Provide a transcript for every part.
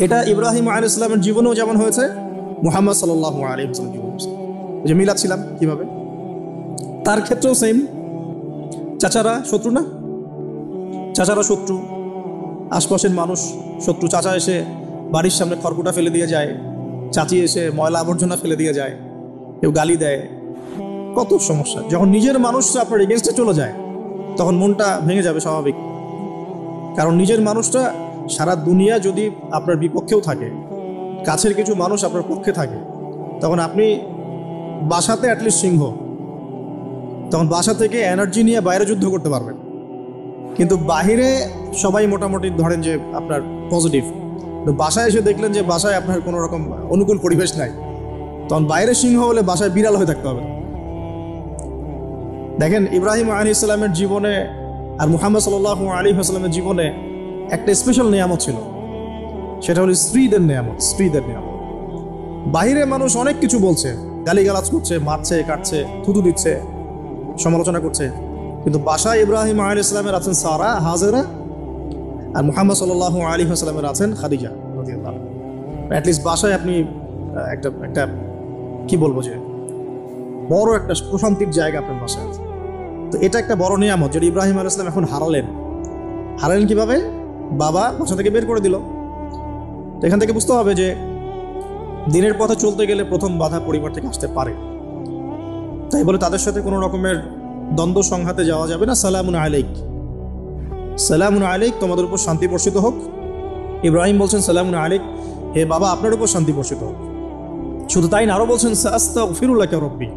এটা ইব্রাহিম আলাইহিস সালামের জীবনেও যেমন হয়েছে, মুহাম্মদ সাল্লাল্লাহু আলাইহি ওয়াসাল্লাম জীবনে যে মিলাচ্ছিলাম কিভাবে, তার ক্ষেত্রেও সেম। চাচারা শত্রু না, চাচারা শত্রু, আশপাশের মানুষ শত্রু। চাচা এসে বাড়ির সামনে খড়কুটা ফেলে দিয়ে যায়, চাচি এসে ময়লা আবর্জনা ফেলে দিয়ে যায়, কেউ গালি দেয়, কত সমস্যা। যখন নিজের মানুষটা আপনার এগেনস্টে চলে যায় তখন মনটা ভেঙে যাবে স্বাভাবিক। কারণ নিজের মানুষটা সারা দুনিয়া যদি আপনার বিপক্ষেও থাকে, কাছের কিছু মানুষ আপনার পক্ষে থাকে, তখন আপনি বাসাতে অ্যাটলিস্ট সিংহ, তখন বাসা থেকে এনার্জি নিয়ে বাইরে যুদ্ধ করতে পারবেন। কিন্তু বাহিরে সবাই মোটামুটি ধরেন যে আপনার পজিটিভ, তো বাসায় এসে দেখলেন যে বাসায় আপনার কোনো রকম অনুকূল পরিবেশ নাই, তখন বাইরে সিংহ হলে বাসায় বিড়াল হয়ে থাকতে হবে। দেখেন ইব্রাহিম আলাইহিস সালামের জীবনে আর মুহাম্মদ সাল্লাল্লাহু আলাইহি ওয়াসাল্লামের জীবনে একটা স্পেশাল নিয়ামত ছিল, সেটা হলো স্ত্রীদের নিয়ামত। স্ত্রীদের নিয়ামত। বাহিরে মানুষ অনেক কিছু বলছে, গালিগালাজ করছে, মারছে, কাটছে, থুতু দিচ্ছে, সমালোচনা করছে, কিন্তু বাসায় ইব্রাহিম আলাইহিস সালামের আছেন সারা, হাজেরা, আর মুহাম্মদ সাল্লাল্লাহু আলাইহি ওয়াসাল্লামের আছেন খাদিজা রাদিয়াল্লাহু আনহা। অ্যাটলিস্ট বাসায় আপনি একটা কি বলবো, যে বড় একটা প্রশান্তির জায়গা আপনার বাসায় আছে। তো এটা একটা বড় নিয়ামত যেটা ইব্রাহিম আলাইহিস সালাম এখন হারালেন কিভাবে? বাবা বাসা থেকে বের করে দিল। তো এখান থেকে বুঝতে হবে যে দিনের পথে চলতে গেলে প্রথম বাধা পরিবার থেকে আসতে পারে, তাই বলে তাদের সাথে কোনো রকমের দ্বন্দ্ব সংঘাতে যাওয়া যাবে না। সালামুন আলাইক, সালামুন আলাইক, তোমাদের উপর শান্তি বর্ষিত হোক। ইব্রাহিম বলছেন সালামুন আলাইক, হে বাবা আপনার উপর শান্তি বর্ষিত হোক। শুধু তাই না, আরো বলছেন আস্তাগফিরু লাকা রাব্বি,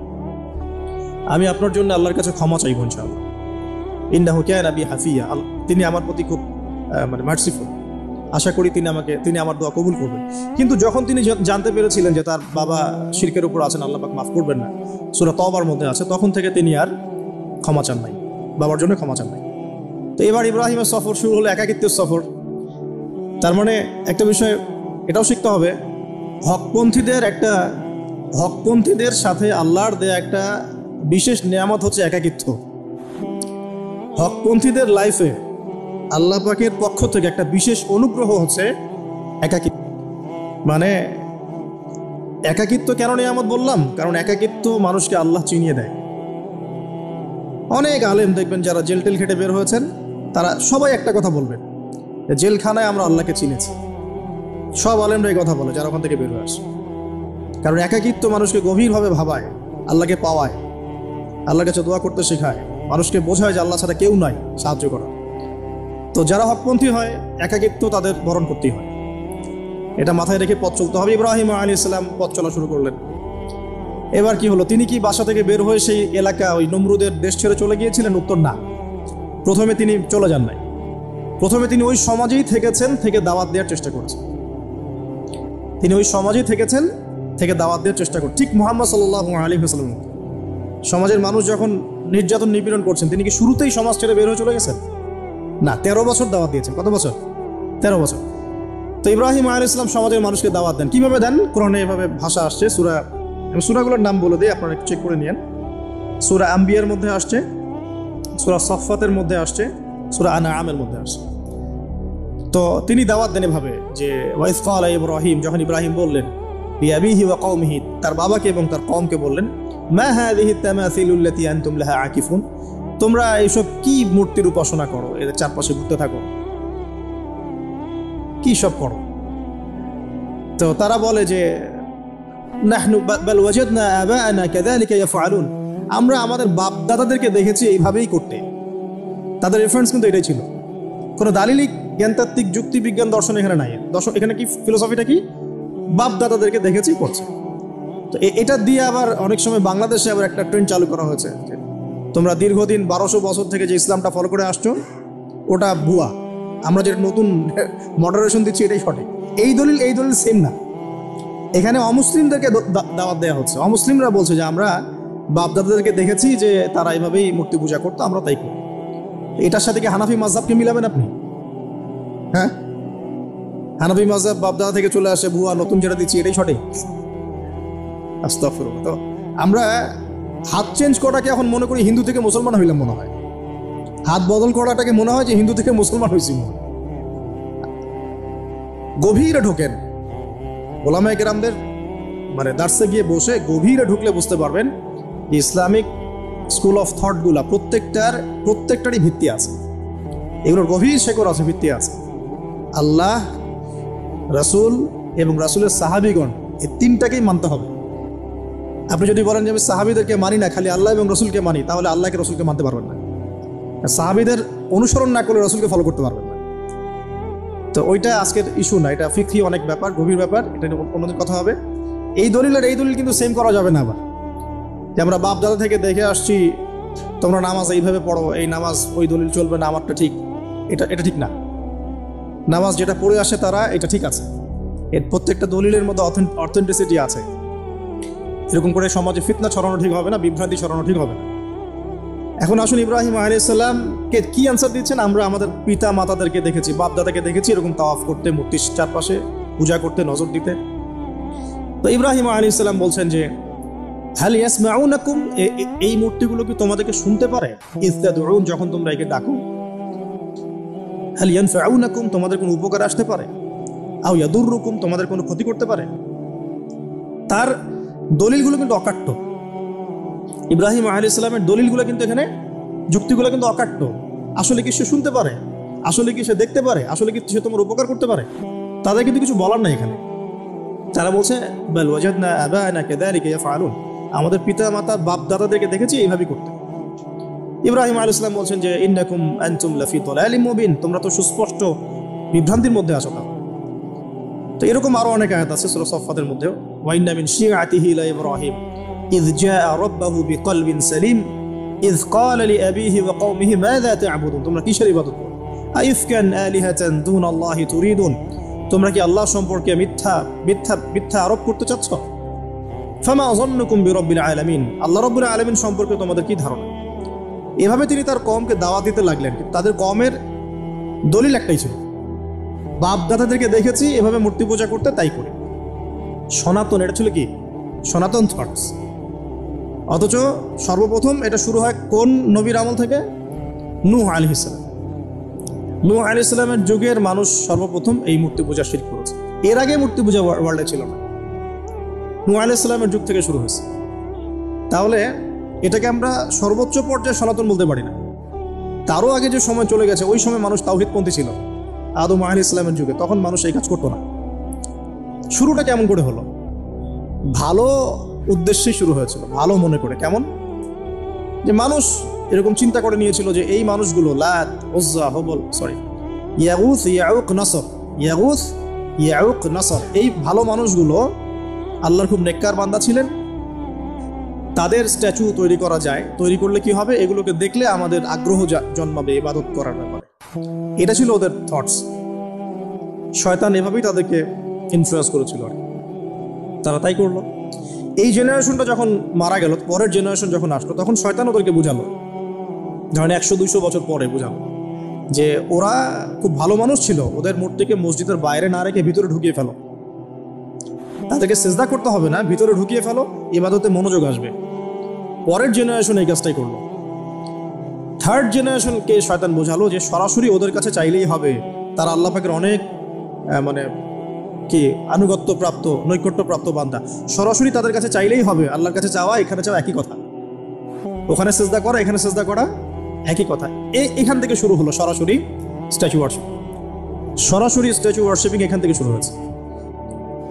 আমি আপনার জন্য আল্লাহর কাছে ক্ষমা চাইব ইনশাআল্লাহ। ইন্নাহু কানা বি হাফিয়া, তিনি আমার প্রতি খুব মার্সিফুল, আশা করি তিনি আমার দোয়া কবুল করবেন। কিন্তু যখন তিনি জানতে পেরেছিলেন যে তার বাবা শিরকের উপর আছেন, আল্লাহ পাক মাফ করবেন না, সূরা তওবার মধ্যে আছে, তখন থেকে তিনি আর ক্ষমা চান নাই, বাবার জন্য ক্ষমা চান নাই। তো এবার ইব্রাহিমের সফর শুরু হলো, একাকিত্বের সফর। তার মানে একটা বিষয় এটাও শিখতে হবে, হকপন্থীদের সাথে আল্লাহর দেয়া একটা বিশেষ নিয়ামত হচ্ছে একাকিত্ব। হকপন্থীদের লাইফে আল্লাহ পাকের পক্ষ থেকে একটা বিশেষ অনুগ্রহ হচ্ছে একাকিত্ব। মানে একাকিত্ব কেন নিয়ামত বললাম? কারণ একাকিত্ব মানুষকে আল্লাহ চিনিয়ে দেয়। অনেক আলেম দেখবেন যারা জেল টেল খেটে বের হয়েছেন, তারা সবাই একটা কথা বলবেন, জেলখানায় আমরা আল্লাহকে চিনেছি। সব আলেমরা এই কথা বলে যারা ওখান থেকে বের হয়ে আসে। কারণ একাকিত্ব মানুষকে গভীরভাবে ভাবায়, আল্লাহকে পাওয়ায়, আল্লাহর কাছে দোয়া করতে শেখায়, মানুষকে বোঝায় যে আল্লাহ ছাড়া কেউ নাই সাহায্য করা। তো যারা হকপন্থী হয়, একাকিত্ব তাদের বরণ করতেই হয়। এটা মাথায় রেখে পথ চলতে হবে। ইব্রাহিম আলাইহিস সালাম পথ চলা শুরু করলেন। এবার কি হলো? তিনি কি বাসা থেকে বের হয়ে সেই এলাকা, ওই নমরুদের দেশ ছেড়ে চলে গিয়েছিলেন? উত্তর না। প্রথমে তিনি চলে যান নাই, প্রথমে তিনি ওই সমাজেই থেকেছেন, থেকে দাওয়াত দেওয়ার চেষ্টা করেছেন। তিনি ওই সমাজেই থেকেছেন, থেকে দাওয়াত দেওয়ার চেষ্টা করেন। ঠিক মুহাম্মদ সাল্লাল্লাহু আলাইহি ওয়াসাল্লাম সমাজের মানুষ যখন নির্যাতন নিপীড়ন করছেন, তিনি কি শুরুতেই সমাজ ছেড়ে বের হয়ে চলে গেছেন? না, 13 বছর দাওয়াত দিয়েছেন। কত বছর? 13 বছর। তো ইব্রাহিম আলাইহিস সালাম সমাজের মানুষকে দাওয়াত দেন। কিভাবে দেন? কোরআনে এভাবে ভাষা আসছে। সূরাগুলোর নাম বলে দিই, আপনারা চেক করে নিয়েন। সূরা আম্বিয়ার মধ্যে আসছে, সূরা সফফাতের মধ্যে আসছে, সূরা আনআমের মধ্যে আসছে। তো তিনি দাওয়াত দেন এভাবে যে ওয়াইজ ক্বালা ইব্রাহিম, যখন ইব্রাহিম বললেন বিআবিহি ওয়া কওমিহি, তার বাবাকে এবং তার কওমকে বললেন, মা হাযিহি তামাসিলুল্লাতী আনতুম লাহা আকিফুন, তোমরা এইসব কি মূর্তির উপাসনা করো, এদের চারপাশে ঘুরতে থাকো, কি সব করো? তো তারা বলে যে নাহনু বাল ওয়াজাদনা আবাআনা কাযালিকা ইয়াফআলুন, আমরা আমাদের বাপ দাদাদেরকে দেখেছি এইভাবেই করতে। তাদের রেফারেন্স কিন্তু এটাই ছিল। কোনো দালিলিক জ্ঞানতাত্ত্বিক যুক্তি বিজ্ঞান দর্শন এখানে নাই। দর্শন এখানে কি, ফিলোসফিটা কি? বাপ দাদাদেরকে দেখেছি করছে। তো এটা দিয়ে আবার অনেক সময় বাংলাদেশে আবার একটা ট্রেন্ড চালু করা হয়েছে, তোমরা দীর্ঘদিন 1200 বছর থেকে যে ইসলামটা ফলো করে আসছো ওটা ভুয়া, আমরা যেটা নতুন মডারেশন দিচ্ছি এটাই সঠিক। এই দলিল সেম না। এখানে অমুসলিমদেরকে দাওয়াত দেওয়া হচ্ছে। অমুসলিমরা বলছে যে আমরা বাপদাদাদেরকে দেখেছি যে তারা এইভাবেই মূর্তি পূজা করতো, আমরা তাই করি। এটার সাথে কি হানাফি মাযহাবকে মিলাবেন আপনি? হ্যাঁ, হানাফি মাযহাব বাপদাদা থেকে চলে আসে, ভুয়া, নতুন যেটা দিচ্ছি এটাই সঠিক। আস্তাগফিরুল্লাহ। তো আমরা হাত চেঞ্জ করাটাকে এখন মনে করি হিন্দু থেকে মুসলমান হইলাম মনে হয়। হাত বদল করাটাকে মনে হয় যে হিন্দু থেকে মুসলমান হয়েছি। গভীরে ঢোকেন, ওলামায়ে কেরামদের মানে দার্সে গিয়ে বসে গভীরে ঢুকলে বুঝতে পারবেন ইসলামিক স্কুল অফ থটগুলা প্রত্যেকটারই ভিত্তি আছে, এগুলোর গভীর শেকড় আছে, ভিত্তি আছে। আল্লাহ, রাসূল এবং রাসূলের সাহাবীগণ, এই তিনটাকেই মানতে হবে। আপনি যদি বলেন যে আমি সাহাবীদেরকে মানি না, খালি আল্লাহ এবং রসুলকে মানি, তাহলে আল্লাহকে রসুলকে মানতে পারবেন না। সাহাবীদের অনুসরণ না করলে রসুলকে ফলো করতে পারবেন না। তো ওইটা আজকের ইস্যু না, এটা ফিকহি অনেক ব্যাপার, গভীর ব্যাপার, এটা অন্যদিন কথা হবে। এই দলিল আর এই দলিল কিন্তু সেম করা যাবে না। আবার যে আমরা বাপ দাদা থেকে দেখে আসছি তোমরা নামাজ এইভাবে পড়ো, এই নামাজ ওই দলিল চলবে না, আমারটা ঠিক, এটা ঠিক না। নামাজ যেটা পড়ে আসে তারা এটা ঠিক আছে, এর প্রত্যেকটা দলিলের মধ্যে অথেন্টিসিটি আছে। এরকম করে সমাজে ফিতনা ছড়ানো ঠিক হবে না, বিভ্রান্তি ছড়ানো ঠিক হবে না। এখন আসুন ইব্রাহিম আলাইহিস সালামকে কি অ্যান্সার দিচ্ছেন? আমরা আমাদের পিতা মাতাদেরকে দেখেছি, বাপ দাদাকে দেখেছি এরকম তাওয়াফ করতে, মূর্তির চারপাশে পূজা করতে, নজর দিতে। তো ইব্রাহিম আলাইহিস সালাম বলছেন যে হাল ইয়াসমাউনাকুম, এই মূর্তিগুলো কি তোমাদেরকে শুনতে পারে? ইস্তাদউন, যখন তোমরা একে ডাকো। হাল ইয়ানফাউনাকুম, তোমাদের কোনো উপকার আসতে পারে? আও ইয়াদুররুকুম, তোমাদের কোনো ক্ষতি করতে পারে? তার দলিলগুলো কিন্তু অকাট্য। ইব্রাহিম আলাইহিস সালামের দলিলগুলো কিন্তু এখানে, যুক্তিগুলো কিন্তু অকাট্য। আসলে কি সে শুনতে পারে? আসলে কি সে দেখতে পারে? আসলে কি সে তোমার উপকার করতে পারে? তাদের কিন্তু কিছু বলার নাই এখানে। তারা বলছে বাল ওয়াজাদনা আবানা কাযালিকা ইয়াফআলুন, আমাদের পিতা মাতা বাপ দাদাদেরকে দেখেছি এইভাবেই করতে। ইব্রাহিম আলাইহিস সালাম বলছেন যে ইন্নাকুম আনতুম লাফি দালালিম মুবিন, তোমরা তো সুস্পষ্ট বিভ্রান্তির মধ্যে আছো। তো এরকম আরো অনেক আয়াত আছে সূরা সাফফাতের মধ্যেও, ওয়া ইন্না মিন শিআতিহি লা ইব্রাহিম ইয জাআ রাব্বাহু বিকলবিন সালিম ইয ক্বালা লিআবিহি ওয়া কওমিহি মাযা তা'বুদুন, তোমরা কিসের ইবাদত করো? আইফকান আলিহাতান দুনাল্লাহি তুরিদুন, তোমরা কি আল্লাহ সম্পর্কে মিথ্যা আরোপ করতে চাচ্ছ? ফামা যান্নুকুম বিরাব্বিল আলামিন, আল্লাহ রাব্বুল আলামিন সম্পর্কে তোমাদের কি ধারণা? এভাবে তিনি তার কওমকে দাওয়াত দিতে লাগলেন। তাদের কওমের দলিল একটাই ছিল, বাপ দাদাদেরকে দেখেছি এভাবে মূর্তি পূজা করতে, তাই করি। সনাতন, এটা ছিল কি? সনাতন থটস। অথচ সর্বপ্রথম এটা শুরু হয় কোন নবীর আমল থেকে? নূহ আলাইহিস সালাম। নূহ আলাইহিস সালামের যুগের মানুষ সর্বপ্রথম এই মূর্তি পূজা শিরক করেছে। এর আগে মূর্তি পূজা ওয়ার্ল্ডে ছিল না, নূহ আলাইহিস সালামের যুগ থেকে শুরু হয়েছে। তাহলে এটাকে আমরা সর্বোচ্চ পর্যায়ে সনাতন বলতে পারি না। তারও আগে যে সময় চলে গেছে, ওই সময় মানুষ তাওহীদপন্থী ছিল। আদম আলাইহিস সালামের যুগে তখন মানুষ এই কাজ করতো না। শুরুটা কেমন করে হলো? ভালো উদ্দেশ্যেই শুরু হয়েছিল, ভালো মনে করে। কেমন? যে মানুষ এরকম চিন্তা করে নিয়েছিল যে এই মানুষগুলো লাত, উজ্জা, হবল, ইয়াগুস, ইয়াউক, নাসর, ইয়াগুস, ইয়াউক, নাসর, এই ভালো মানুষগুলো আল্লাহর খুব নেককার বান্দা ছিলেন। তাদের স্ট্যাচু তৈরি করা যায়, তৈরি করলে কি হবে? এগুলোকে দেখলে আমাদের আগ্রহ জন্মাবে ইবাদত করার ব্যাপারে। এটা ছিল ওদের থটস। শয়তান এভাবেই তাদেরকে ইনফ্লুয়েন্স করেছিল, তারা তাই করলো। এই জেনারেশনটা যখন মারা গেল, পরের জেনারেশন যখন আসলো, তখন শয়তান ওদেরকে বুঝালো, ধরেন 100-200 বছর পরে বুঝালো যে ওরা খুব ভালো মানুষ ছিল, ওদের মূর্তিকে মসজিদের বাইরে না রেখে ভিতরে ঢুকিয়ে ফেলো, তাদেরকে সিজদা করতে হবে না, ভিতরে ঢুকিয়ে ফেলো, ইবাদতে মনোযোগ আসবে। পরের জেনারেশন এই কাজটাই করলো। থার্ড জেনারেশনকে শয়তান বোঝালো যে সরাসরি ওদের কাছে চাইলেই হবে, তারা আল্লাহ পাকের অনেক মানে কি আনুগত্য প্রাপ্ত, নৈকট্য প্রাপ্ত বান্দা, সরাসরি তাদের কাছে চাইলেই হবে। আল্লাহর কাছে চাওয়া, এখানে চাওয়া একই কথা, ওখানে সিজদা করা, এখানে সিজদা করা একই কথা। এখান থেকে শুরু হলো সরাসরি স্ট্যাচু ওয়ার্শিপ। সরাসরি স্ট্যাচু ওয়ার্শিপিং এখান থেকে শুরু হয়েছে।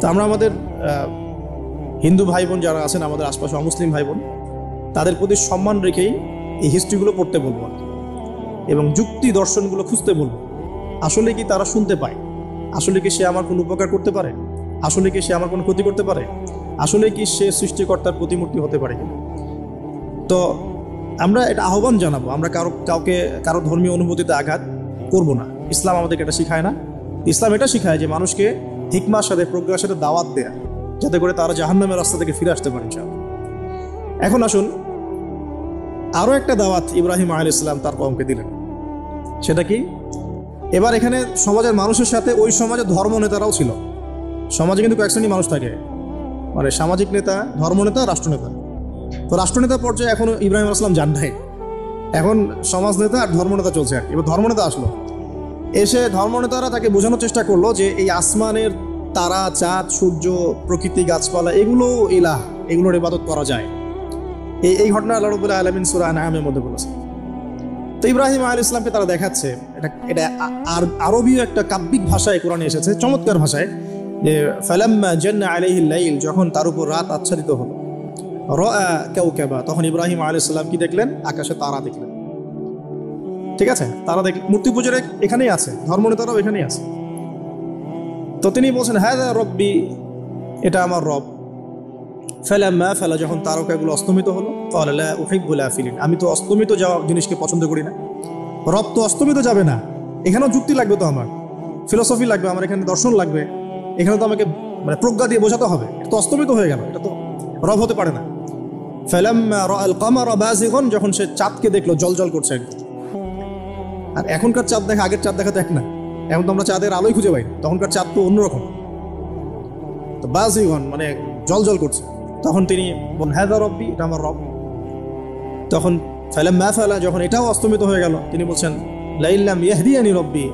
তো আমরা আমাদের হিন্দু ভাই বোন যারা আছেন, আমাদের আশপাশে অমুসলিম ভাই বোন, তাদের প্রতি সম্মান রেখেই এই হিস্ট্রিগুলো পড়তে বলবো এবং যুক্তি দর্শনগুলো খুঁজতে বলবো। আসলে কি তারা শুনতে পায়? আসলে কি সে আমার কোনো উপকার করতে পারে? আসলে কি সে আমার কোনো ক্ষতি করতে পারে? আসলে কি সে সৃষ্টিকর্তার প্রতিমূর্তি হতে পারে কিনা? তো আমরা এটা আহ্বান জানাবো, আমরা কারো ধর্মীয় অনুভূতিতে আঘাত করব না। ইসলাম আমাদেরকে এটা শিখায় না। ইসলাম এটা শিখায় যে মানুষকে হিকমার সাথে, প্রজ্ঞার সাথে দাওয়াত দেয়া, যাতে করে তারা জাহান্নামের রাস্তা থেকে ফিরে আসতে পারে। এখন আসুন, আরো একটা দাওয়াত ইব্রাহিম আলাইহিস সালাম তার কওমকে দিলেন। সেটা কি? এবার এখানে সমাজের মানুষের সাথে ওই সমাজের ধর্ম নেতারাও ছিল। সমাজে কিন্তু কয়েক শ্রেণীর মানুষ থাকে, মানে সামাজিক নেতা, ধর্মনেতা, রাষ্ট্রনেতা। তো রাষ্ট্রনেতা পর্যায়ে এখন ইব্রাহিম আলাইহিস সালাম যান নাই, এখন সমাজ নেতা আর ধর্মনেতা চলছে আর কি। এবার ধর্মনেতা আসলো, এসে ধর্মনেতারা তাকে বোঝানোর চেষ্টা করলো যে এই আসমানের তারা, চাঁদ, সূর্য, প্রকৃতি, গাছপালা এগুলো ইলাহ, এগুলোর ইবাদত করা যায়। এই ঘটনা আল্লাহ রাব্বুল আলামিন সূরা আনআমের মধ্যে বলেছে। তো ইব্রাহিম আলাইহিস সালামকে তারা দেখাচ্ছে, এটা আরবীয় একটা কাব্যিক ভাষায় কোরআনে এসেছে, চমৎকার ভাষায়, যে ফালাম্মা জান্না আলাইহিল লাইল, যখন তার উপর রাত আচ্ছাদিত হলো, রাআ কাওকাবা, তখন ইব্রাহিম আলাইহিস সালাম কি দেখলেন? আকাশে তারা দেখলেন। ঠিক আছে, তারা মূর্তি পূজার এখানেই আছে, ধর্মনেতারাও এখানেই আছে। তো তিনি বলছেন হাযা রব্বি, এটা আমার রব। ফালাম্মা ফালা, যখন তারকাগুলো অস্তমিত হলো, ক্বালা লা উহিব্বুল আফিলিন, আমি তো অস্তমিত যাওয়া জিনিসকে পছন্দ করি না। রব তো অস্তমিত যাবে না, এখানেও যুক্তি লাগবে, তো আমার ফিলোসফি লাগবে, আমার এখানে দর্শন লাগবে, এখানে তো আমাকে মানে প্রজ্ঞা দিয়ে বোঝাতে হবে, এটা তো অস্তমিত হয়ে গেল, এটা তো রব হতে পারে না। ফালাম্মা রাআল কামারা বাযিগান, যখন সে চাঁদকে দেখলো জলজল করছে। আর এখনকার চাঁদ দেখা আগের চাঁদ দেখা তো এক না, এখন তো আমরা চাঁদের আলোই খুঁজে পাই, তখনকার চাঁদ তো অন্যরকম। তো বাযিগান মানে জলজল করছে, তখন তিনি বলেন হাযা রব্বি, এটা আমার রব। তখন ফালাম্মা ফালা, যখন এটাও অস্তমিত হয়ে গেল, তিনি বলছেন লাইল্লাম ইয়াহদিয়ানি রব্বি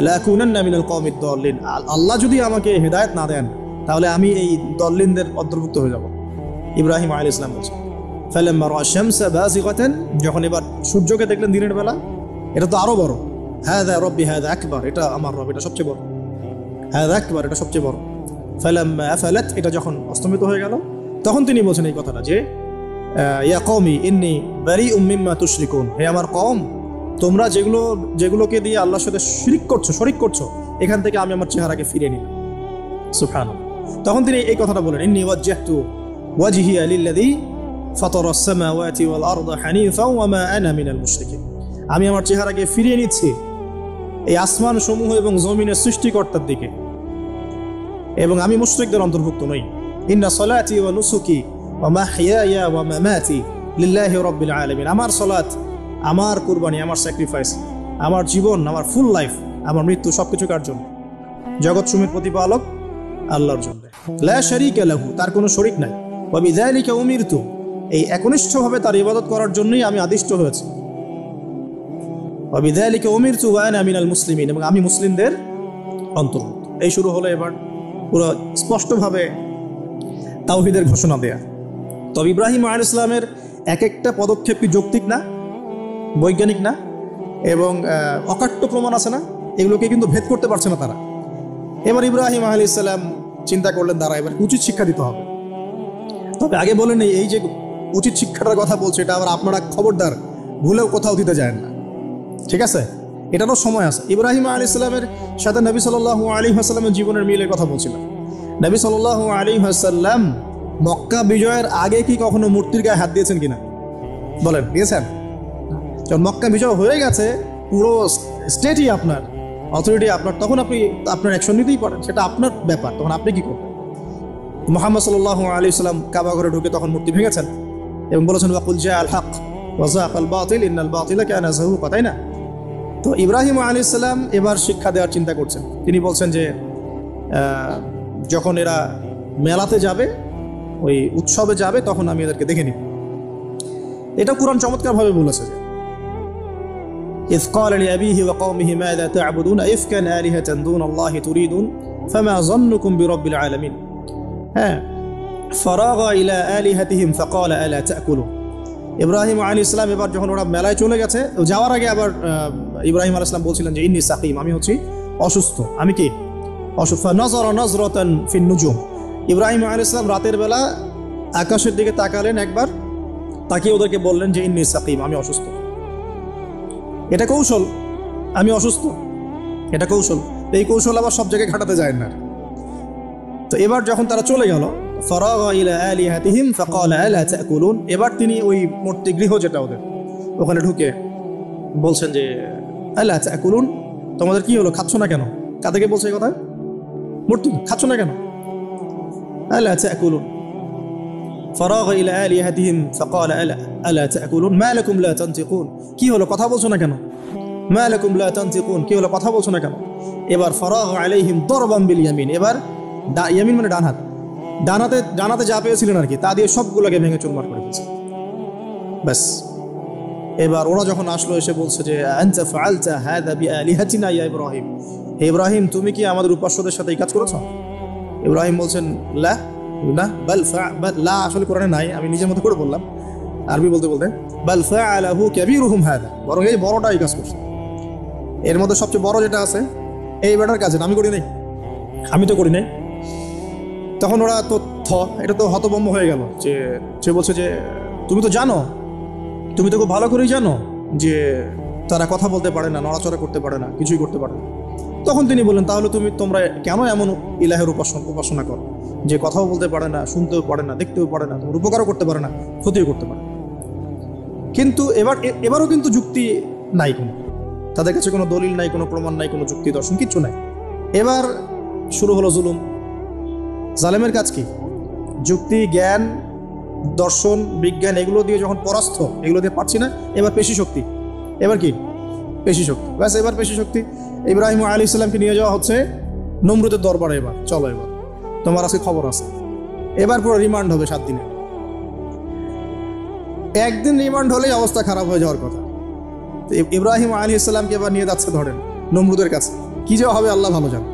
লাকুনান্না মিনাল কওমিদ দাল্লিন, আল্লাহ যদি আমাকে হেদায়েত না দেন তাহলে আমি এই দল্লিনদের অন্তর্ভুক্ত হয়ে যাব। ইব্রাহিম আলাইহিস সালাম বলছেন ফালাম্মা রাআ শামসা বাযিগাতান, যখন এবার সূর্যকে দেখলেন দিনের বেলা, এটা তো আরো বড়, হাযা রব্বি হাযা আকবার, এটা আমার রব, এটা সবচেয়ে বড়, হাযা আকবার, এটা সবচেয়ে বড়। ফালাম্মা আফালাত, এটা যখন অস্তমিত হয়ে গেল, তখন তিনি বলছেন এই কথাটা যে ইয়া কওমি ইন্নী বারিউম মিম্মা তুশরিকুন, হে আমার কওম, তোমরা যেগুলোকে দিয়ে আল্লাহর সাথে শরীক করছো, এখান থেকে আমি আমার চেহারাকে ফিরিয়ে নিলাম। সুবহানাল্লাহ। তখন তিনি এই কথাটা বলেন ইন্নী ওয়াজ্জাহতু ওয়াজহিয়া লিল্লাযী ফাতারাস সামাওয়াতি ওয়াল আরদা হানিফাও ওয়া মা আনা মিনাল মুশরিকিন, আমি আমার চেহারাকে ফিরিয়ে নিচ্ছি এই আসমান সমূহ এবং জমিনের সৃষ্টিকর্তার দিকে, এবং আমি মুশরিকদের অন্তর্ভুক্ত নই। ইন্না সলাতি ওয়া নুসুকি ওয়া মাহইয়ায়া ওয়া মামাতি লিল্লাহি রাব্বিল আলামিন, আমার সালাত, আমার কুরবানি, আমার স্যাক্রিফাইস, আমার জীবন, আমার ফুল লাইফ, আমার মৃত্যু, সবকিছু কার জন্য? জগৎ সমূহের প্রতিপালক আল্লাহর জন্য। লা শারীকা লাহু, তার কোনো শরীক নাই। ওয়া বিযালিকা উমিরতু, এই একনিষ্ঠভাবে তার ইবাদত করার জন্যই আমি আদিষ্ট হয়েছি। ওয়া বিযালিকা উমিরতু ওয়া আনা মিনাল মুসলিমিন, এবং আমি মুসলিমদের অন্তর্ভুক্ত। এই শুরু হলো এবার পুরো স্পষ্টভাবে তাওহীদের ঘোষণা দেয়া। তবে ইব্রাহিম আলাইহিস সালামের এক একটা পদক্ষেপ কি যৌক্তিক না, বৈজ্ঞানিক না, এবং অকাট্য প্রমাণ আছে না, এগুলোকে কিন্তু ভেদ করতে পারছে না তারা। এবার ইব্রাহিম আলাইহিস সালাম চিন্তা করলেন তারা এবার উচিত শিক্ষা দিতে হবে। তবে আগে বলেন এই যে উচিত শিক্ষাটার কথা বলছে, এটা আবার আপনারা খবরদার ভুলেও কোথাও দিতে যায় না, ঠিক আছে? এটারও সময় আছে। ইব্রাহিম আলাইহিস সালামের সাথে নবী সাল্লাল্লাহু আলাইহি ওয়াসাল্লামের জীবনের মিলের কথা বলছিলাম। নবী সাল্লাল্লাহু আলাইহি ওয়াসাল্লাম মক্কা বিজয়ের আগে কি কখনো মূর্তির গায়ে হাত দিয়েছেন কিনা বলেন? দিয়েছেন? যখন মক্কা বিজয় হয়ে গেছে, পুরো স্টেটই আপনার, অথরিটি আপনার, তখন আপনি আপনার অ্যাকশন নিতেই পারেন, সেটা আপনার ব্যাপার, তখন আপনি কি করবেন? মুহাম্মদ সাল্লাল্লাহু আলাইহি ওয়াসাল্লাম কাবা ঘরে ঢুকে তখন মূর্তি ভেঙেছেন এবং বলেছেন ওয়াকুল জাআল হক ওয়া যাকাল বাতিল ইন্নাল বাতিলা কানা যাহুকা, তাই না? তো ইব্রাহিম আলাইহিস সালাম এবার শিক্ষা দেওয়ার চিন্তা করছেন। তিনি বলছেন যে যখন এরা মেলাতে যাবে, ওই উৎসবে যাবে, তখন আমি এদেরকে দেখে নিব। এটা কুরআন চমৎকারভাবে বলেছে যে إذ قال لأبيه وقومه ماذا تعبدون أئفكا آلهة دون الله تريدون فما ظنكم برب العالمين فراغ إلى آلهتهم فقال ألا تأكلون। ইব্রাহিম আলাইহিস সালাম এবার যখন ওরা মেলায় চলে গেছে, যাওয়ার আগে আবার ইব্রাহিম আলাইহিস সালাম বলছিলেন যে ইন্নী সাকিম, আমি হচ্ছি অসুস্থ। আমি কি অসুস্থ? নজরা নজরাতান ফিন নুজুম, ইব্রাহিম আলাইহিস সালাম রাতের বেলা আকাশের দিকে তাকালেন একবার, তাকিয়ে ওদেরকে বললেন যে ইন্নী সাকিম, আমি অসুস্থ। এটা কৌশল, আমি অসুস্থ, এটা কৌশল। এই কৌশল আবার সব জায়গায় খাটাতে যায় না। তো এবার যখন তারা চলে গেল, ফারাগা ইলা আলিহাতিহিম ফাকালা আলা তাকুলুন, এবার তিনি ওই মূর্তি গৃহ যেটা ওদের, ওখানে ঢুকে বলছেন যে আলা তাকুলুন, তোমাদের কি হলো, খাচ্ছ না কেন? কাদেরকে বলছে এই কথা? মূর্তি, খাচ্ছ না কেন? আলা তাকুলুন। ফারাগা ইলা আলিহাতিহিম ফাকালা আলা তাকুলুন মা লাকুম লা তানতিকুন, কি হলো, কথা বলছো না কেন? মা লাকুম লা তানতিকুন, কি হলো, কথা বলছো না কেন? এবার ফারাগা আলাইহিম দরবান বিল ইয়ামিন, এবার ইয়ামিন মানে ডান হাত, ডানাতে যা পেয়েছিলেন আর কি, তা দিয়ে সবগুলোকে ভেঙে চুরমার করে দিয়েছে। ব্যাস এবার ওরা যখন আসলো এসে বলছে যে আনতা ফাআলতা হাযা বিআলিহাতিনা ইয়া ইব্রাহিম, হে ইব্রাহিম তুমি কি আমাদের উপাস্যদের সাথে এই কাজ করেছো? ইব্রাহিম বলছেন লা, না, বাল লা আসলে কোরআনে নাই, আমি নিজের মতো করে বললাম আরবি বলতে বলতে, বাল ফাআলাহু কাবীরুহুম হাযা, বরং এই বড়টা এই কাজ করছে। এর মধ্যে সবচেয়ে বড় যেটা আছে এই বেটার কাজ, আমি করি নাই, আমি তো করি নাই। তখন ওরা তো এটা তো হতভম্ব হয়ে গেল, যে সে বলছে যে তুমি তো জানো, তুমি তো খুব ভালো করেই জানো যে তারা কথা বলতে পারে না, নড়াচড়া করতে পারে না, কিছুই করতে পারে না। তখন তিনি বললেন তাহলে তোমরা কেন এমন ইলাহের উপাসনা করো যে কথাও বলতে পারে না, শুনতেও পারে না, দেখতেও পারে না, তোমার উপকারও করতে পারে না, ক্ষতিও করতে পারে। কিন্তু এবারও কিন্তু যুক্তি নাই, কোনো তাদের কাছে কোনো দলিল নাই, কোনো প্রমাণ নাই, কোনো যুক্তি দর্শন কিচ্ছু নাই। এবার শুরু হলো জুলুম। জালেমের কাজ কি? যুক্তি, জ্ঞান, দর্শন, বিজ্ঞান এগুলো দিয়ে যখন পরাস্ত, এগুলো দিয়ে পারছি না, এবার পেশি শক্তি। এবার কি? পেশি শক্তি। ব্যাস, এবার পেশি শক্তি। ইব্রাহিম আলাইহিস সালামকে নিয়ে যাওয়া হচ্ছে নমরুদের দরবারে। এবার চলো, এবার তোমার আজকে খবর আছে। এবার পুরো রিমান্ড হবে 7 দিনে। একদিন রিমান্ড হলেই অবস্থা খারাপ হয়ে যাওয়ার কথা। ইব্রাহিম আলাইহিস সালামকে এবার নিয়ে যাচ্ছে ধরেন নমরুদের কাছে। কি যে হবে আল্লাহ ভালো জানেন।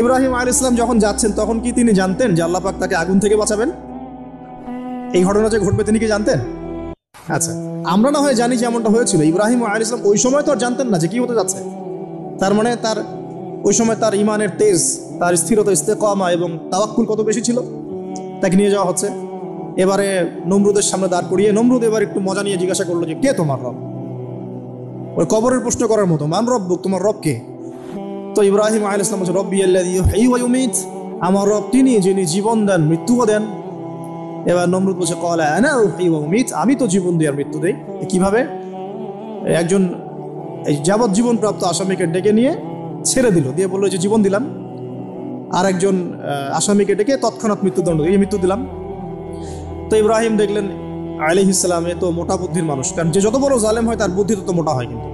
ইব্রাহিম আলাইহিস সালাম যখন যাচ্ছেন তখন কি তিনি জানতেন যে আল্লাহ পাক তাকে আগুন থেকে বাঁচাবেন? এই ঘটনা যে ঘটবে তিনি কি জানতেন? আচ্ছা, আমরা না হয় জানি যে এমনটা হয়েছিল। ইব্রাহিম আলাইহিস সালাম ওই সময় তো আর জানতেন না যে কি হতে যাচ্ছে। তার মানে তার ওই সময় তার ইমানের তেজ, তার স্থিরতা, ইস্তেকামা এবং তাওয়াক্কুল কত বেশি ছিল। তাকে নিয়ে যাওয়া হচ্ছে। এবারে নমরুদের সামনে দাঁড় করিয়ে নমরুদ এবার একটু মজা নিয়ে জিজ্ঞাসা করলো যে কে তোমার রব? ওই কবরের প্রশ্ন করার মতো, মান রব্বুক, তোমার রব কে? তো ইব্রাহিম আলাইহিস সালাম বলছে রব্বি আল্লাযী ইউহয়ী ওয়া ইউমীত, আমার রব তিনি যিনি জীবন দেন মৃত্যুও দেন। এবার নমরুদ বলছে ক্বালা আনা উহয়ী ওয়া উমীত, আমি তো জীবন দিই আর মৃত্যু দেই। কিভাবে? একজন যাবজ্জীবন প্রাপ্ত আসামিকে ডেকে নিয়ে ছেড়ে দিল, দিয়ে বললো যে জীবন দিলাম। আর একজন আসামিকে ডেকে তৎক্ষণাৎ মৃত্যুদণ্ড, এই মৃত্যু দিলাম। তো ইব্রাহিম দেখলেন আলাইহিস সালাম এ তো মোটা বুদ্ধির মানুষ, কারণ যে যত বড় জালেম হয় তার বুদ্ধি তত মোটা হয়, কিন্তু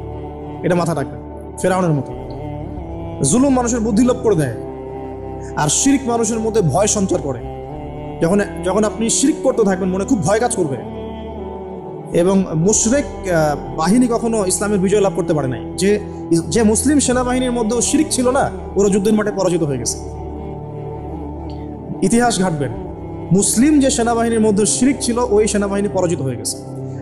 এটা মাথা রাখবেন। ফেরাউনের মতো জুলুম মানুষের বুদ্ধি লোপ করে দেয়, আর শিরক মানুষের মধ্যে ভয় সঞ্চার করে। যখন আপনি শিরক করতে থাকবেন মনে খুব ভয় কাজ করবে। এবং মুশরিক বাহিনী কখনো ইসলামের বিজয় লাভ করতে পারে নাই। যে মুসলিম সেনাবাহিনীর মধ্যেও শিরক ছিল না, ওরা যুদ্ধের মাঠে পরাজিত হয়ে গেছে। ইতিহাস ঘাটবেন, মুসলিম যে সেনাবাহিনীর মধ্যে শিরক ছিল ওই সেনাবাহিনী পরাজিত হয়ে গেছে।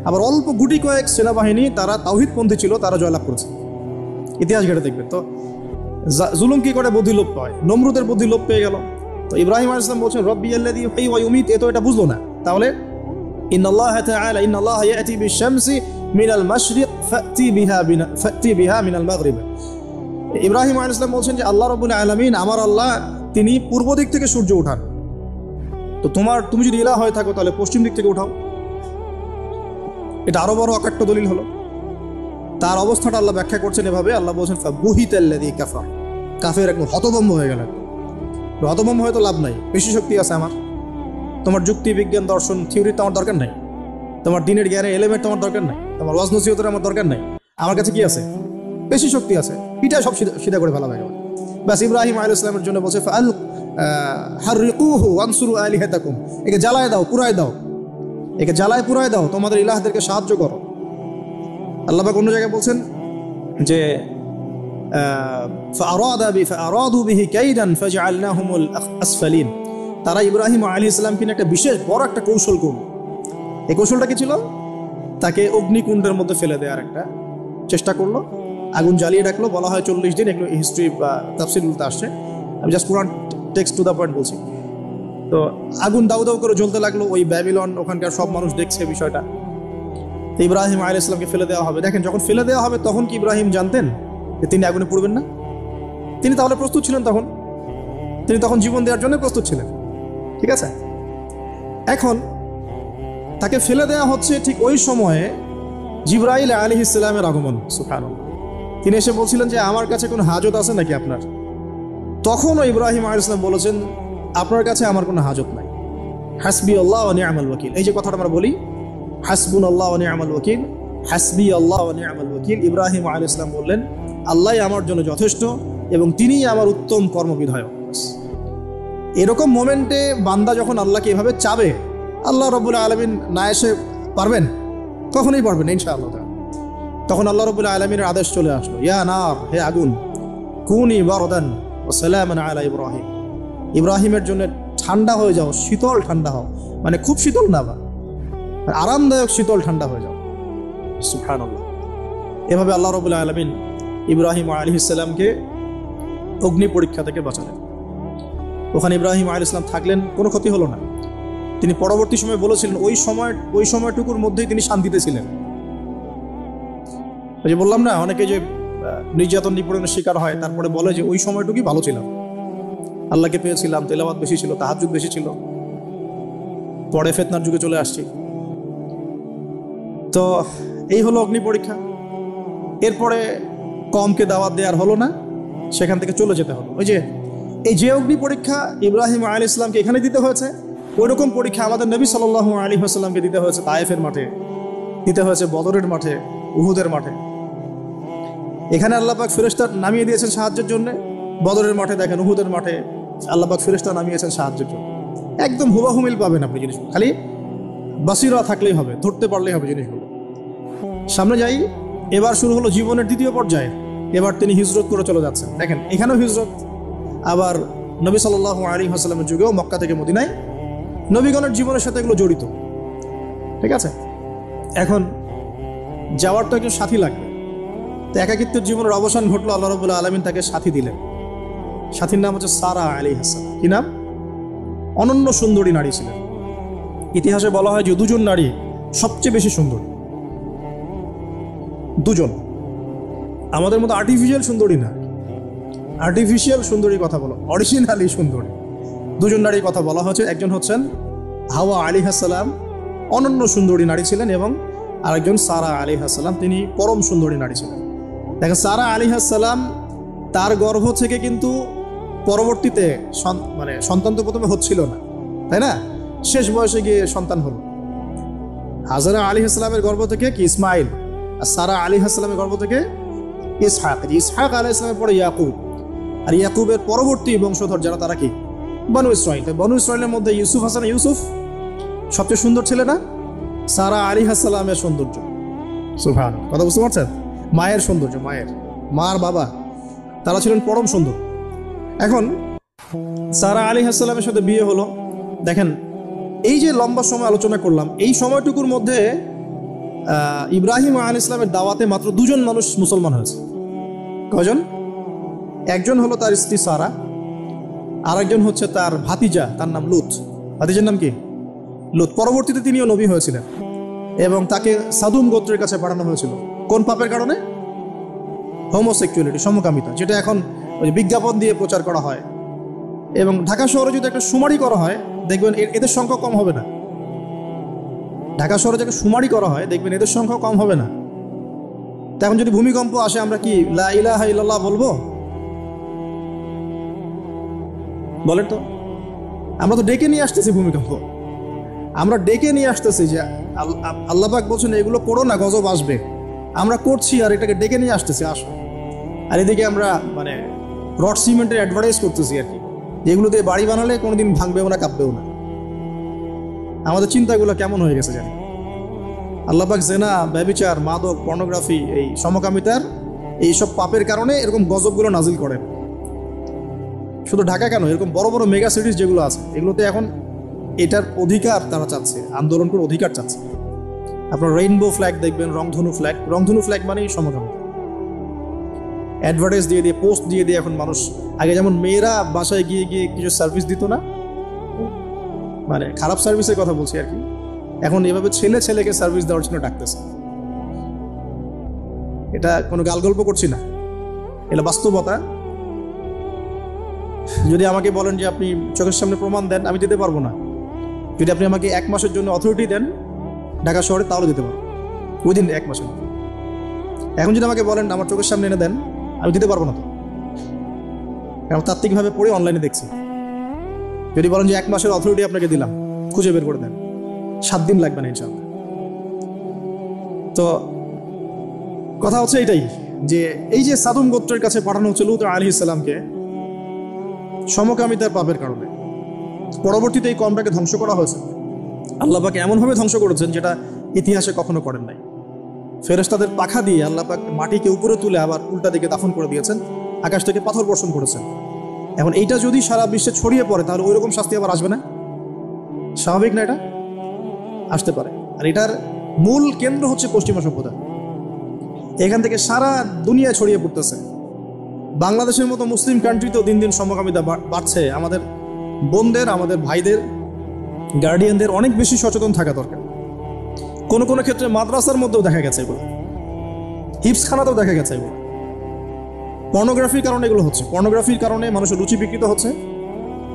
আবার অল্প গুটি কয়েক সেনাবাহিনী তারা তাওহীদপন্থী ছিল, তারা জয়লাভ করেছে। ইতিহাস ঘেটে দেখবেন। তো জুলুম কি করে? বুদ্ধি লোপ পায়। নমরুদের বুদ্ধি লোপ পেয়ে গেল। তো ইব্রাহিম আলাইহিস সালাম বলছেন রব্বি আল্লাযী ইউহয়ী ওয়া ইউমীত, এ তো এটা বুঝলো না। তাহলে ইন্নাল্লাহা তাআলা ইন্নাল্লাহা ইয়াতি বিশ-শামসি মিনাল মাশরিক ফাতি বিহা মিনাল মাগরিব। ইব্রাহিম আলাইহিস সালাম বলছেন যে আল্লাহ রাব্বুল আলামিন, আমার আল্লাহ তিনি পূর্ব দিক থেকে সূর্য উঠান। তো তুমি যদি ইলাহ হয়ে থাকো তাহলে পশ্চিম দিক থেকে উঠাও। এটা আরো বড় অকাট্য দলিল হলো। তার অবস্থাটা আল্লাহ ব্যাখ্যা করছেন এভাবে। আল্লাহ বলছেন ফাবুহিতাল্লাযী কাফার, কাফের একদম হতভম্ব হয়ে গেল। হতভম্ব হয়ে তো লাভ নাই, বেশি শক্তি আছে আমার। তোমার যুক্তি, বিজ্ঞান, দর্শন, থিওরি তো আমার দরকার নাই। তোমার দিনের জ্ঞানের এলিমেন্ট তোমার দরকার নাই। তোমার ওয়াজ নসিহতের আমার দরকার নাই। আমার কাছে কি আছে? বেশি শক্তি আছে। পিঠা সব সিধা করে ফেলা হয়ে গেল। ব্যাস, ইব্রাহিম আলাইহিস সালামের জন্য বলছে হাররিকুহু ওয়ানসুরু আলিহাতাকুম, একে জ্বালায় দাও, পুরায় দাও, একে জ্বালায় পুরায় দাও, তোমাদের ইলাহদেরকে সাহায্য করো। আল্লাহ পাক অন্য জায়গায় বলছেন যে ফাআরাদু বিহি কাইদান ফাজআলনাহুমুল আসফালিন, তারা ইব্রাহিম আলাইহিস সালামকে একটা বিশেষ বড় একটা কৌশল করল। এই কৌশলটা কি ছিল? তাকে অগ্নিকুণ্ডের মধ্যে ফেলে দেওয়ার একটা চেষ্টা করলো, আগুন জ্বালিয়ে রাখলো। বলা হয় 40 দিন, এগুলো হিস্ট্রি বা তাফসীরগুলোতে আসছে। আমি just Quran text to the point বলছি। তো আগুন দাউ দাউ করে জ্বলতে লাগলো। ওই ব্যাবিলন, ওখানকার সব মানুষ দেখছে বিষয়টা। ইব্রাহিম আলাইহিস সালামকে ফেলে দেওয়া হবে। দেখেন, যখন ফেলে দেওয়া হবে তখন কি ইব্রাহিম জানতেন যে তিনি আগুনে পড়বেন না? তিনি তাহলে প্রস্তুত ছিলেন। তিনি তখন জীবন দেওয়ার জন্য প্রস্তুত ছিলেন। ঠিক আছে, এখন তাকে ফেলে দেওয়া হচ্ছে। ঠিক ওই সময়ে জিবরাইল আলাইহিস সালামের আগমন। সুবহানাল্লাহ। তিনি এসে বলছিলেন যে আমার কাছে কোনো হাজত আছে নাকি আপনার? তখনও ইব্রাহিম আলাইহিস সালাম বলেছেন আপনার কাছে আমার কোনো হাজত নাই। হাসবি আল্লাহ ওয়া নি'মাল ওয়াকিল, এই যে কথাটা আমরা বলি হাসবুনাল্লাহু ওয়া নি'মাল ওয়াকিল, হাসবি আল্লাহ ওয়া নি'মাল ওয়াকিল। ইব্রাহিম আলাইহিস সালাম বললেন আল্লাহই আমার জন্য যথেষ্ট এবং তিনিই আমার উত্তম কর্মবিধায়ক। এরকম মোমেন্টে বান্দা যখন আল্লাহকে এভাবে চাবে, আল্লাহ রাব্বুল আলামিন না এসে পারবেন? কখনোই পারবে না ইনশাআল্লাহ। তখন আল্লাহ রাব্বুল আলামিনের আদেশ চলে আসলো, ইয়া নার, হে আগুন, কুনি বারদান ওয়া সালামান আলা ইব্রাহিম, ইব্রাহিমের জন্য ঠান্ডা হয়ে যাও, শীতল ঠান্ডা হও, মানে খুব শীতল না বা আরামদায়ক শীতল ঠান্ডা হয়ে যাও। সুবহানাল্লাহ। এভাবে আল্লাহ রাব্বুল আলামিন ইব্রাহিম আলাইহিস সালামকে অগ্নি পরীক্ষা থেকে বাঁচালেন। ওখানে ইব্রাহিম আলাইহিস সালাম থাকলেন, কোনো ক্ষতি হলো না। তিনি পরবর্তী সময় বলেছিলেন ওই সময়টুকুর মধ্যেই তিনি শান্তিতে ছিলেন। ওই যে বললাম না, অনেকে যে নির্যাতন নিপীড়নের শিকার হয় তারপরে বলে যে ওই সময়টুকুই ভালো ছিলাম, আল্লাহকে পেয়েছিলাম, তেলাওয়াত বেশি ছিল, তাহাজ্জুদ বেশি ছিল, পরে ফিতনার যুগে চলে আসছি। তো এই হলো অগ্নি পরীক্ষা। এরপরে কমকে দাওয়াত দেওয়ার হলো না, সেখান থেকে চলে যেতে হলো। ওই যে এই যে অগ্নি পরীক্ষা ইব্রাহিম আলাইহিস সালামকে এখানে দিতে হয়েছে, ওইরকম পরীক্ষা আমাদের নবী সাল্লাল্লাহু আলাইহি ওয়াসাল্লামকে দিতে হয়েছে তায়েফের মাঠে, দিতে হয়েছে বদরের মাঠে, উহুদের মাঠে। এখানে আল্লাহ পাক ফেরেশতা নামিয়ে দিয়েছেন সাহায্যের জন্য, বদরের মাঠে দেখেন, উহুদের মাঠে আল্লাহ পাক ফেরেশতা নামিয়েছেন সাহায্যের জন্য। একদম হুবাহু মিল পাবেন আপনি জিনিসগুলো, খালি বাসিরা থাকলেই হবে, ধরতে পারলেই হবে জিনিসগুলো। সামনে যাই, এবার শুরু হলো জীবনের দ্বিতীয় পর্যায়ে। এবার তিনি হিজরত করে চলে যাচ্ছেন। দেখেন এখানেও হিজরত, আবার নবী সাল্লাল্লাহু আলাইহি ওয়াসাল্লামের যুগেও মক্কা থেকে মদিনায় নবীগণের জীবনের সাথে এগুলো জড়িত। ঠিক আছে, এখন যাওয়ার তো একজন সাথী লাগবে। তো একাকিত্বের জীবনের অবসান ঘটলো, আল্লাহ রাব্বুল আলামিন তাকে সাথী দিলেন। সাথীর নাম হচ্ছে সারা আলাইহিস সালাম। কি নাম? অনন্য সুন্দরী নারী ছিলেন। ইতিহাসে বলা হয় যে দুজন নারী সবচেয়ে বেশি সুন্দর, দুজন। আমাদের মতো আর্টিফিশিয়াল সুন্দরী না, আর্টিফিশিয়াল সুন্দরীর কথা বলো, অরিজিনালি সুন্দরী। দুজন নারীর কথা বলা হচ্ছে, একজন হচ্ছেন হাওয়া আলাইহিস সালাম, অনন্য সুন্দরী নারী ছিলেন, এবং আরেকজন সারা আলাইহিস সালাম, তিনি পরম সুন্দরী নারী ছিলেন। দেখেন সারা আলাইহিস সালাম, তার গর্ভ থেকে কিন্তু পরবর্তীতে মানে সন্তান তো প্রথমে হচ্ছিল না, তাই না? শেষ বয়সে গিয়ে সন্তান হলো। হাজারা আলাইহিস সালামের গর্ভ থেকে কি ইসমাইল, আর সারা আলাইহিস সালামের গর্ভ থেকে ইসহাক। ইসহাক আলাইহিস সালামের পরে ইয়াকুব, আর ইয়াকুবের পরবর্তী বংশধর যারা তারা কি বনু ইসরাইল। বনু ইসরাইলের মধ্যে ইউসুফ হাসান ইউসুফ সবচেয়ে সুন্দর ছিল না? সারা আলাইহিস সালামের সৌন্দর্য, সুবহানাল্লাহ, কথা বুঝতে পারছেন? মায়ের সৌন্দর্য, মার বাবা, তারা ছিলেন পরম সুন্দর। এখন সারা আলাইহিস সালামের সাথে বিয়ে হলো। দেখেন এই যে লম্বা সময় আলোচনা করলাম, এই সময়টুকুর মধ্যে ইব্রাহিম আলাইহিস সালামের দাওয়াতে মাত্র দুজন মানুষ মুসলমান হয়েছে। কয়জন? একজন হলো তার স্ত্রী সারা, আর একজন হচ্ছে তার ভাতিজা, তার নাম লুত। ভাতিজার নাম কি? লুত। পরবর্তীতে তিনিও নবী হয়েছিলেন, এবং তাকে সাদুম গোত্রের কাছে পাঠানো হয়েছিল। কোন পাপের কারণে? হোমোসেক্সুয়ালিটি, সমকামিতা, যেটা এখন ওই বিজ্ঞাপন দিয়ে প্রচার করা হয়। এবং ঢাকা শহরে যদি একটা শুমারি করা হয়, দেখবেন এদের সংখ্যা কম হবে না। ঢাকা শহরে যাকে শুমারি করা হয়, দেখবেন এদের সংখ্যা কম হবে না। তো এখন যদি ভূমিকম্প আসে, আমরা কি লা ইলাহা ইল্লাল্লাহ বলবো? বলেন তো, আমরা তো ডেকে নিয়ে আসতেছি ভূমিকম্প, আমরা ডেকে নিয়ে আসতেছি যে আল্লাহ পাক বলছেন এগুলো করো না, গজব আসবে। আমরা করছি আর এটাকে ডেকে নিয়ে আসতেছি, আসো। আর এদিকে আমরা মানে রড সিমেন্টের অ্যাডভার্টাইজ করতেছি আর কি, যেগুলো দিয়ে বাড়ি বানালে কোনোদিন ভাঙবেও না, কাঁপবেও না। আমাদের চিন্তাগুলো কেমন হয়ে গেছে জানি। আল্লাহ পাক জেনা, ব্যভিচার, মাদক, পর্নোগ্রাফি, এই সমকামিতার এইসব পাপের কারণে এরকম গজবগুলো নাজিল করেন। শুধু ঢাকা কেন, এরকম বড় বড় মেগা সিটিজ যেগুলো আছে, এগুলোতে এখন এটার অধিকার তারা চাচ্ছে, আন্দোলন করে অধিকার চাচ্ছে। আপনার রেইনবো ফ্ল্যাগ দেখবেন, রংধনু ফ্ল্যাগ। রংধনু ফ্ল্যাগ মানেই সমকামিতা। অ্যাডভার্টাইজ দিয়ে দিয়ে, পোস্ট দিয়ে দিয়ে এখন মানুষ, আগে যেমন মেয়েরা বাসায় গিয়ে গিয়ে কিছু সার্ভিস দিত না, মানে খারাপ সার্ভিসের কথা বলছি আর কি, এখন এভাবে ছেলে ছেলেকে সার্ভিস দেওয়ার জন্য ডাকতেছে। এটা কোনো গাল গল্প করছি না, এটা বাস্তবতা। যদি আমাকে বলেন যে আপনি চোখের সামনে প্রমাণ দেন, আমি দিতে পারবো না। যদি আপনি আমাকে 1 মাসের জন্য অথরিটি দেন ঢাকা শহরে, তাহলে দিতে পারবো উইদিন 1 মাসের। এখন যদি আমাকে বলেন আমার চোখের সামনে এনে দেন, আমি দিতে পারবো না। তো কারণ তাত্ত্বিকভাবে পড়ে অনলাইনে দেখছি। যদি বলেন যে 1 মাসের অথরিটি আপনাকে দিলাম, খুঁজে বের করে দেন, 7 দিন লাগবে না ইনশাআল্লাহ। তো কথা হচ্ছে এটাই, যে এই যে সাদুম গোত্রের কাছে পাঠানো হচ্ছে লূত আলাইহিস সালামকে সমকামিতার পাপের কারণে। পরবর্তীতে এই কওমটাকে ধ্বংস করা হয়েছে। আল্লাহ পাক এমনভাবে ধ্বংস করেছেন যেটা ইতিহাসে কখনো করেন নাই। ফেরেশতাদের পাখা দিয়ে আল্লাহ পাক মাটিকে উপরে তুলে আবার উল্টা দিকে দাফন করে দিয়েছেন, আকাশ থেকে পাথর বর্ষণ করেছেন। এখন এইটা যদি সারা বিশ্বে ছড়িয়ে পড়ে তাহলে ওই রকম শাস্তি আবার আসবে না? স্বাভাবিক না? এটা আসতে পারে। আর এটার মূল কেন্দ্র হচ্ছে পশ্চিমা সভ্যতা। এখান থেকে সারা দুনিয়া ছড়িয়ে পড়তেছে। বাংলাদেশের মতো মুসলিম কান্ট্রিতেও দিন দিন সমকামিতা বাড়ছে। আমাদের বোনদের, আমাদের ভাইদের, গার্ডিয়ানদের অনেক বেশি সচেতন থাকা দরকার। কোনো কোনো ক্ষেত্রে মাদ্রাসার মধ্যেও দেখা গেছে এগুলো, হিপসখানাতেও দেখা গেছে এগুলো। পর্নোগ্রাফির কারণে এগুলো হচ্ছে। পর্নোগ্রাফির কারণে মানুষের রুচি বিকৃত হচ্ছে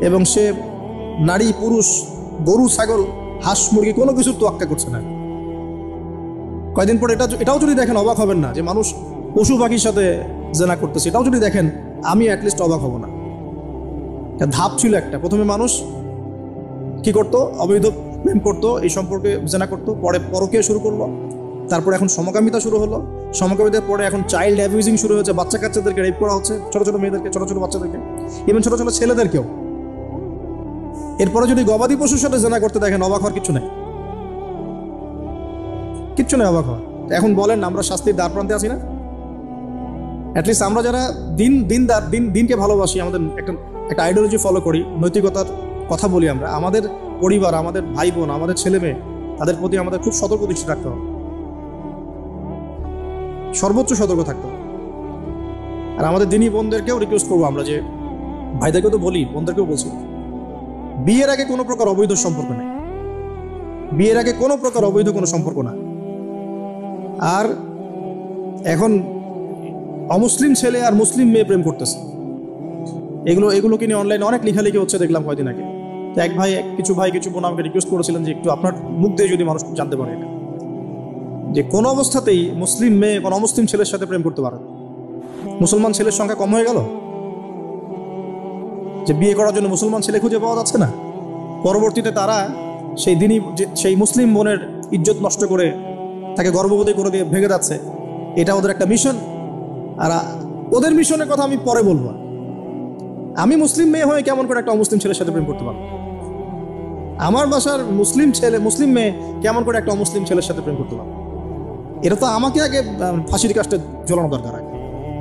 এবং সে নারী, পুরুষ, গরু, ছাগল, হাঁস, মুরগি কোনো কিছুর তোয়াক্কা করছে না। কয়দিন পরে এটাও যদি দেখেন অবাক হবেন না যে মানুষ পশু পাখির সাথে জেনা করতেছে। এটাও যদি দেখেন আমি অ্যাটলিস্ট অবাক হব না। ধাপ ছিল একটা, প্রথমে মানুষ কি করতো? অবৈধ প্রেম করতো, এই সম্পর্কে জেনা করতো, পরে পরকীয়া শুরু করলো, তারপরে এখন সমকামিতা শুরু হলো, সমকামিতার পরে এখন চাইল্ড অ্যাবিউজিং শুরু হয়েছে, বাচ্চা কাচ্চাদেরকে রেপ করা হচ্ছে, ছোট ছোট মেয়েদেরকে, ছোট ছোট বাচ্চাদেরকে, ইভেন ছোট ছোট ছেলেদেরকেও। এরপরে যদি গবাদি পশুর সাথে জেনা করতে দেখেন অবাক হওয়ার কিছু নেই, কিচ্ছু নেই অবাক হওয়া। এখন বলেন আমরা শাস্তির দ্বার প্রান্তে আছি না? অ্যাটলিস্ট আমরা যারা দিনকে ভালোবাসি, আমাদের একটা আইডিওলজি ফলো করি, নৈতিকতার কথা বলি, আমরা আমাদের পরিবার, আমাদের ভাই বোন, আমাদের ছেলে মেয়ে, তাদের প্রতি আমাদের খুব সতর্ক দৃষ্টি রাখতে হবে, সর্বোচ্চ সতর্ক থাকতে হবে। আর আমাদের দিনী বোনদেরকেও রিকোয়েস্ট করবো আমরা, যে ভাইদেরকেও তো বলি, বোনদেরকেও বলছি, বিয়ের আগে কোনো প্রকার অবৈধ সম্পর্ক নেই। বিয়ের আগে কোনো প্রকার অবৈধ কোনো সম্পর্ক না। আর এখন অমুসলিম ছেলে আর মুসলিম মেয়ে প্রেম করতেছে, এগুলোকে নিয়ে অনলাইনে অনেক লেখালেখি হচ্ছে, দেখলাম কয়দিন আগে। তো কিছু বোন আমাকে রিকোয়েস্ট করেছিলেন যে একটু আপনার মুখ দিয়ে যদি মানুষ জানতে পারে এটা, যে কোনো অবস্থাতেই মুসলিম মেয়ে কোনো অমুসলিম ছেলের সাথে প্রেম করতে পারে। মুসলমান ছেলের সংখ্যা কম হয়ে গেল, যে বিয়ে করার জন্য মুসলমান ছেলে খুঁজে পাওয়া যাচ্ছে না। পরবর্তীতে তারা সেই মুসলিম বোনের ইজ্জত নষ্ট করে তাকে গর্ভবতী করে দিয়ে ভেঙে যাচ্ছে। এটা ওদের একটা মিশন। আর ওদের মিশনের কথা আমি পরে বলবো। আমি মুসলিম মেয়ে হয়ে কেমন করে একটা অমুসলিম ছেলের সাথে প্রেম করতে পারবো? আমার বাসার মুসলিম মেয়ে কেমন করে একটা অমুসলিম ছেলের সাথে প্রেম করতে পারবো? এটা তো আমাকে আগে ফাঁসির কাস্টে ঝোলানো দরকার, আগে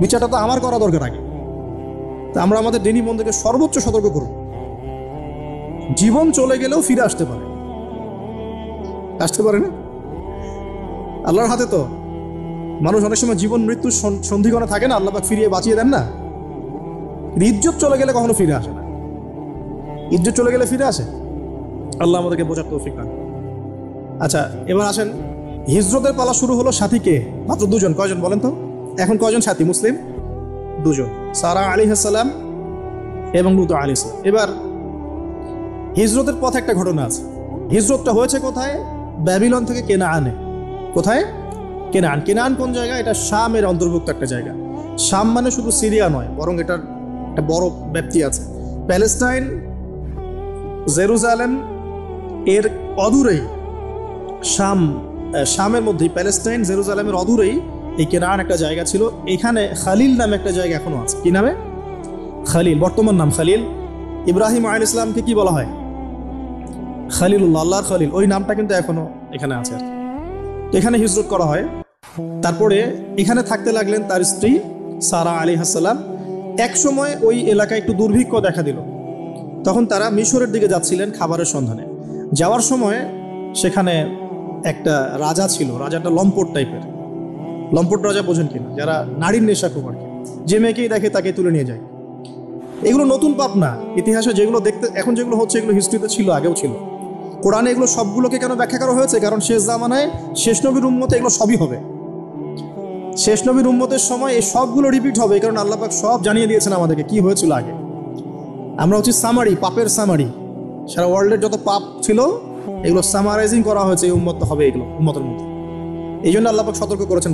বিচারটা তো আমার করা দরকার আগে। তা আমরা আমাদের দিনী বন্ধুকে সর্বোচ্চ সতর্ক করব। জীবন চলে গেলেও ফিরে আসতে পারে না? আল্লাহর হাতে তো। মানুষ অনেক সময় জীবন মৃত্যুর সন্ধিক্ষণে থাকে না, আল্লাহ পাক ফিরিয়ে বাঁচিয়ে দেন না। ইজ্জত চলে গেলে কখনো ফিরে আসে না। ইজ্জত চলে গেলে ফিরে আসে? আল্লাহ আমাদেরকে বোঝার তৌফিক দান। আচ্ছা, এবার আসেন, হিজরতের পালা শুরু হলো। সাথী কে? মাত্র দুজন। কয়জন বলেন তো? এখন কয়জন সাথী মুসলিম? দুজন, সারা আলাইহিস সালাম এবং লূত আলাইহিস সালাম। এবার হিজরতের পথে একটা ঘটনা আছে। হিজরতটা হয়েছে কোথায়? ব্যাবিলন থেকে কেনাআনে। কোথায়? কেনাআন। কেনাআন কোন জায়গা? এটা শামের অন্তর্ভুক্ত একটা জায়গা। শাম মানে শুধু সিরিয়া নয়, বরং এটার একটা বড় ব্যাপ্তি আছে। প্যালেস্টাইন, জেরুজালেম এর অদূরেই শামের মধ্যেই, প্যালেস্টাইন জেরুজালেমের অদূরেই এই কেনাআন একটা জায়গা ছিল। এখানে খালিল নামে একটা জায়গা এখনো আছে। কি নামে? খালিল, বর্তমান নাম খালিল। ইব্রাহিম আলাইহিস সালামকে কি বলা হয়? খালিলুল্লাহ, আল্লাহর খালিল। ওই নামটা কিন্তু এখনো এখানে আছে আর কি। তো এখানে হিজরত করা হয়। তারপরে এখানে থাকতে লাগলেন তার স্ত্রী সারা আলাইহিস সালাম। এক সময় ওই এলাকায় একটু দুর্ভিক্ষ দেখা দিল। তখন তারা মিশরের দিকে যাচ্ছিলেন খাবারের সন্ধানে। যাওয়ার সময় সেখানে একটা রাজা ছিল। রাজাটা লম্পট টাইপের। লম্পট রাজা বোঝেন কিনা? যারা নারীর নেশা খুব আর কি, যে মেয়েকেই দেখে তাকে তুলে নিয়ে যায়। এগুলো নতুন পাপ না। ইতিহাসে যেগুলো দেখতে এখন যেগুলো হচ্ছে, এগুলো হিস্ট্রিতে ছিল, আগেও ছিল। কোরআনে এগুলো সবগুলোকে কেন ব্যাখ্যা করা হয়েছে? কারণ শেষ জামানায় শেষ নবীর উম্মতে এগুলো সবই হবে। শেষ নবীর উম্মতের সময় এই সবগুলো রিপিট হবে, কারণ আল্লাহ পাক সব জানিয়ে দিয়েছেন আমাদেরকে কি হয়েছিল আগে। আমরা হচ্ছে সামারি, পাপের সামারি। সারা ওয়ার্ল্ডের যত পাপ ছিল এগুলো সামারাইজিং করা হয়েছে। এই উম্মত হবে, এগুলো উম্মতের মধ্যে। এই জন্য আল্লাহ পাক সতর্ক করেছেন।